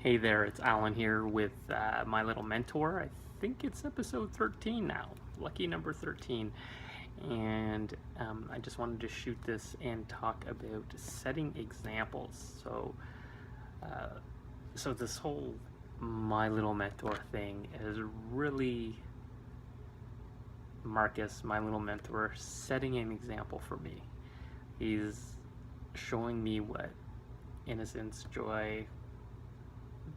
Hey there, it's Alan here with My Little Mentor. I think it's episode 13 now, lucky number 13. And I just wanted to shoot this and talk about setting examples. Uh, so this whole My Little Mentor thing is really Marcus, my little mentor, setting an example for me. He's showing me what innocence, joy,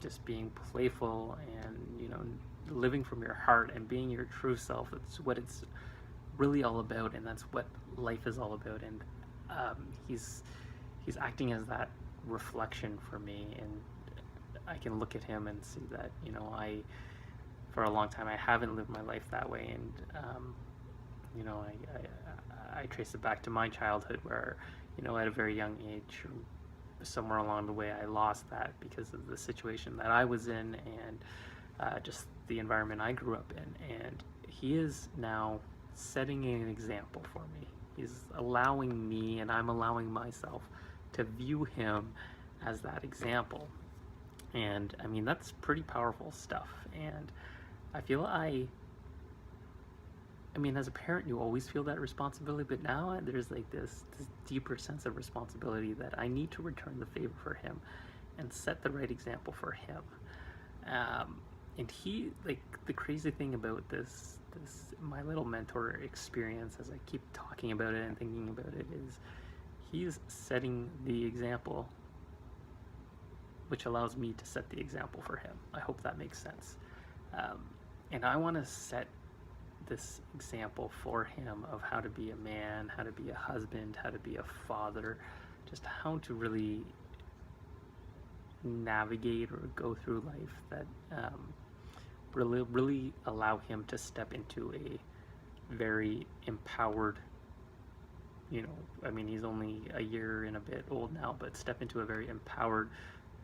just being playful and living from your heart and being your true self. It's what it's really all about, and that's what life is all about. And he's acting as that reflection for me, and I can look at him and see that I for a long time I haven't lived my life that way. And I trace it back to my childhood where at a very young age, somewhere along the way I lost that because of the situation that I was in, and just the environment I grew up in. And he is now setting an example for me. He's allowing me, and I'm allowing myself to view him as that example. And I mean, that's pretty powerful stuff. And I feel I mean, as a parent, you always feel that responsibility, but now there's like this deeper sense of responsibility that I need to return the favor for him and set the right example for him. And he, like, the crazy thing about this My Little Mentor experience, as I keep talking about it and thinking about it, is he's setting the example, which allows me to set the example for him. I hope that makes sense. And I want to set this example for him of how to be a man, how to be a husband, how to be a father, just how to really navigate or go through life that really allow him to step into a very empowered, I mean, he's only a year and a bit old now, but step into a very empowered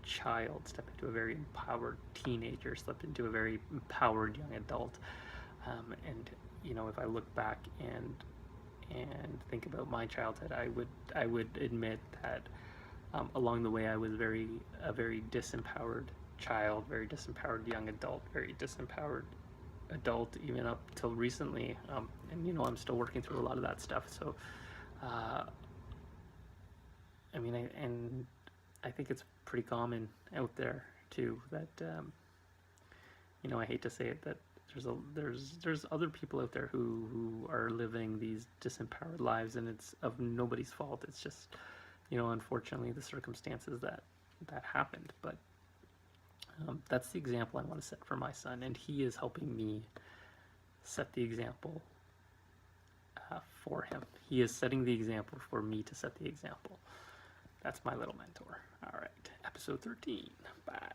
child, step into a very empowered teenager, step into a very empowered young adult. And if I look back and think about my childhood, I would admit that along the way I was a very disempowered child, very disempowered young adult, very disempowered adult, even up till recently. And I'm still working through a lot of that stuff. So I mean, I think it's pretty common out there too that I hate to say it, that there's other people out there who are living these disempowered lives, and it's of nobody's fault. It's just unfortunately the circumstances that happened. But that's the example I want to set for my son, and he is helping me set the example for him. He is setting the example for me to set the example. That's My Little Mentor. All right, episode 13. Bye.